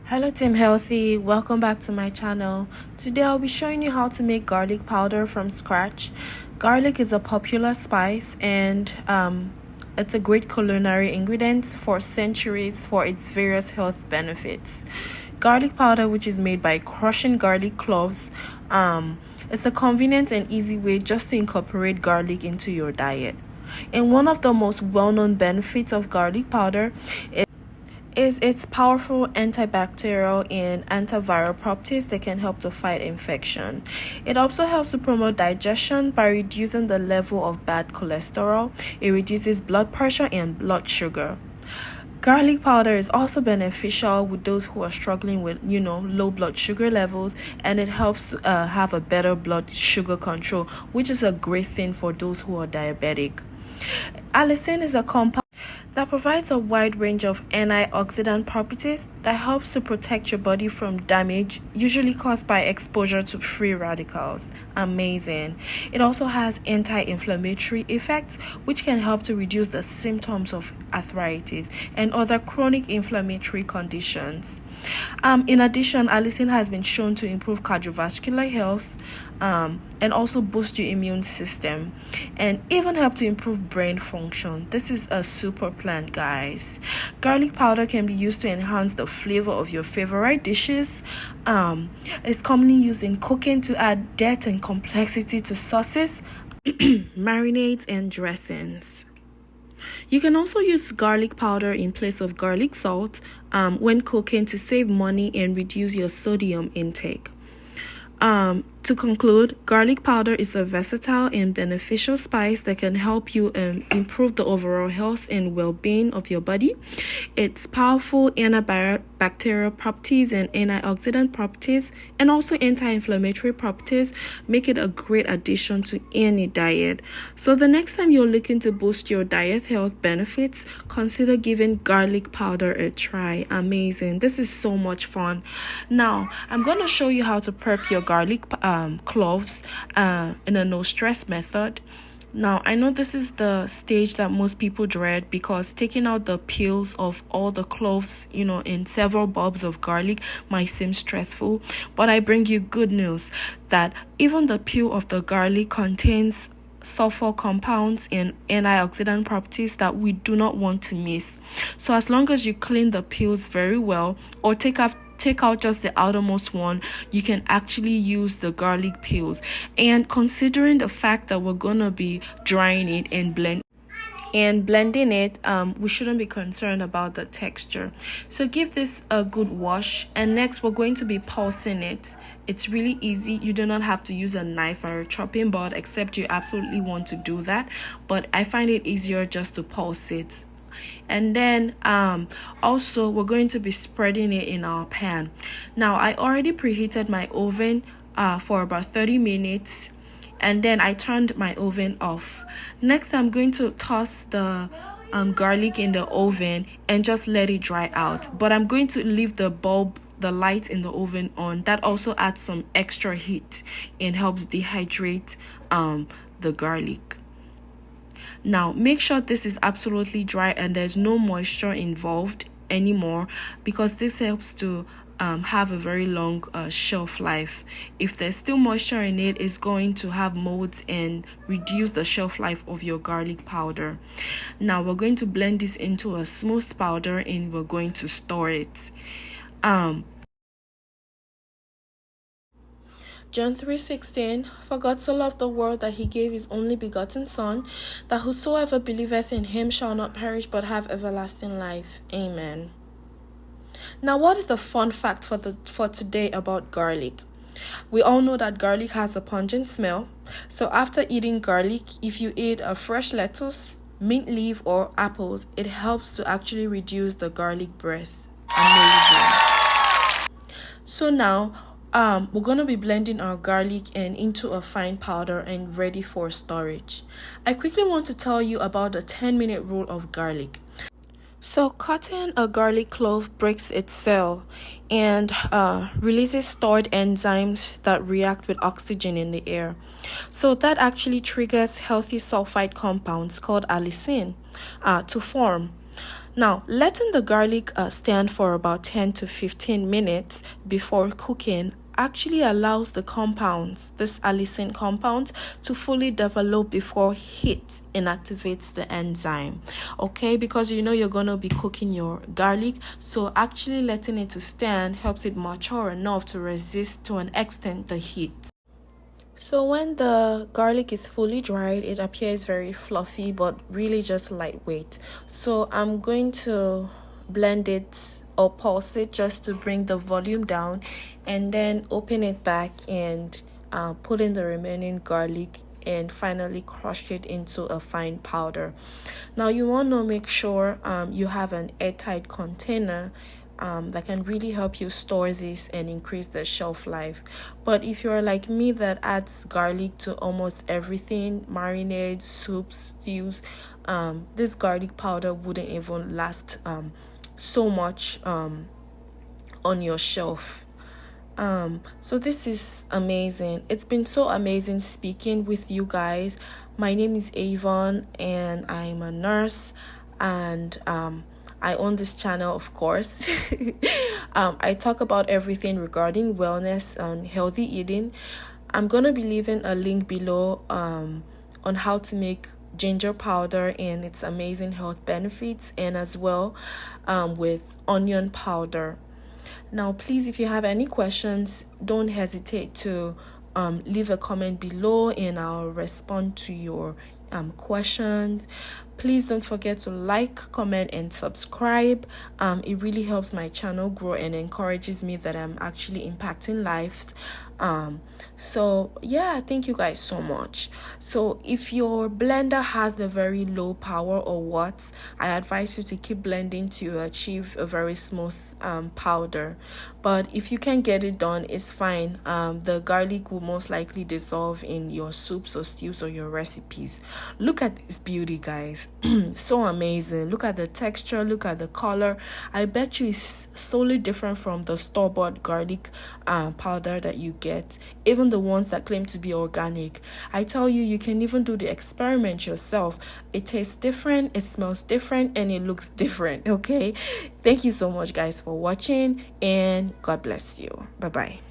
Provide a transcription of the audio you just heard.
Hello Team Healthy, welcome back to my channel. Today I'll be showing you how to make garlic powder from scratch. Garlic is a popular spice and it's a great culinary ingredient for centuries for its various health benefits. Garlic powder, which is made by crushing garlic cloves, it's a convenient and easy way just to incorporate garlic into your diet. And one of the most well-known benefits of garlic powder is its powerful antibacterial and antiviral properties that can help to fight infection. It also helps to promote digestion by reducing the level of bad cholesterol. It reduces blood pressure and blood sugar. Garlic powder is also beneficial with those who are struggling with, low blood sugar levels, and it helps have a better blood sugar control, which is a great thing for those who are diabetic. Allicin is a compound that provides a wide range of antioxidant properties that helps to protect your body from damage usually caused by exposure to free radicals. Amazing. It also has anti-inflammatory effects which can help to reduce the symptoms of arthritis and other chronic inflammatory conditions. In addition, allicin has been shown to improve cardiovascular health and also boost your immune system and even help to improve brain function. This is a super plant, guys. Garlic powder can be used to enhance the flavor of your favorite dishes. It's commonly used in cooking to add depth and complexity to sauces, marinades, and dressings. You can also use garlic powder in place of garlic salt when cooking to save money and reduce your sodium intake. To conclude, garlic powder is a versatile and beneficial spice that can help you improve the overall health and well-being of your body. Its powerful antibacterial properties and antioxidant properties and also anti-inflammatory properties make it a great addition to any diet. So the next time you're looking to boost your diet health benefits, consider giving garlic powder a try. Amazing. This is so much fun. Now, I'm going to show you how to prep your garlic cloves in a no stress method. Now, I know this is the stage that most people dread because taking out the peels of all the cloves, in several bulbs of garlic might seem stressful, but I bring you good news that even the peel of the garlic contains sulfur compounds and antioxidant properties that we do not want to miss. So as long as you clean the peels very well or take out just the outermost one, you can actually use the garlic peels. And considering the fact that we're gonna be drying it and blending it, we shouldn't be concerned about the texture. So give this a good wash, and next we're going to be pulsing it. It's really easy. You do not have to use a knife or a chopping board except you absolutely want to do that, but I find it easier just to pulse it. And then also we're going to be spreading it in our pan. Now, I already preheated my oven for about 30 minutes, and then I turned my oven off. Next, I'm going to toss the garlic in the oven and just let it dry out, but I'm going to leave the light in the oven on. That also adds some extra heat and helps dehydrate the garlic. Now, make sure this is absolutely dry and there's no moisture involved anymore, because this helps to have a very long shelf life. If there's still moisture in it, it's going to have molds and reduce the shelf life of your garlic powder. Now, we're going to blend this into a smooth powder and we're going to store it. John 3:16, For God so loved the world that he gave his only begotten Son, that whosoever believeth in him shall not perish but have everlasting life. Amen. Now, what is the fun fact for today about garlic? We all know that garlic has a pungent smell. So after eating garlic, if you eat a fresh lettuce, mint leaf, or apples, it helps to actually reduce the garlic breath. Amazing. So now, we're going to be blending our garlic into a fine powder and ready for storage. I quickly want to tell you about the 10-minute rule of garlic. So cutting a garlic clove breaks its cell and releases stored enzymes that react with oxygen in the air. So that actually triggers healthy sulfide compounds called allicin to form. Now, letting the garlic stand for about 10 to 15 minutes before cooking actually allows the compounds, this allicin compound, to fully develop before heat inactivates the enzyme. Okay, because you know you're going to be cooking your garlic, so actually letting it to stand helps it mature enough to resist to an extent the heat. So when the garlic is fully dried, it appears very fluffy but really just lightweight. So I'm going to blend it or pulse it just to bring the volume down, and then open it back and put in the remaining garlic and finally crush it into a fine powder. Now you want to make sure you have an airtight container that can really help you store this and increase the shelf life. But if you're like me that adds garlic to almost everything, marinades, soups, stews, this garlic powder wouldn't even last so much on your shelf. So this is amazing. It's been so amazing speaking with you guys. My name is Avon and I'm a nurse, and I own this channel, of course. I talk about everything regarding wellness and healthy eating. I'm gonna be leaving a link below on how to make ginger powder and its amazing health benefits, and as well with onion powder. Now, please, if you have any questions, don't hesitate to leave a comment below and I'll respond to your questions. Please don't forget to like, comment, and subscribe. It really helps my channel grow and encourages me that I'm actually impacting lives. So yeah, thank you guys so much. So if your blender has the very low power or watts, I advise you to keep blending to achieve a very smooth powder. But if you can get it done, it's fine. The garlic will most likely dissolve in your soups or stews or your recipes. Look at this beauty, guys. So amazing. Look at the texture, look at the color. I bet you it's solely different from the store-bought garlic powder that you get, even the ones that claim to be organic. I tell you, you can even do the experiment yourself. It tastes different, it smells different, and it looks different. Okay, thank you so much guys for watching, and God bless you. Bye bye.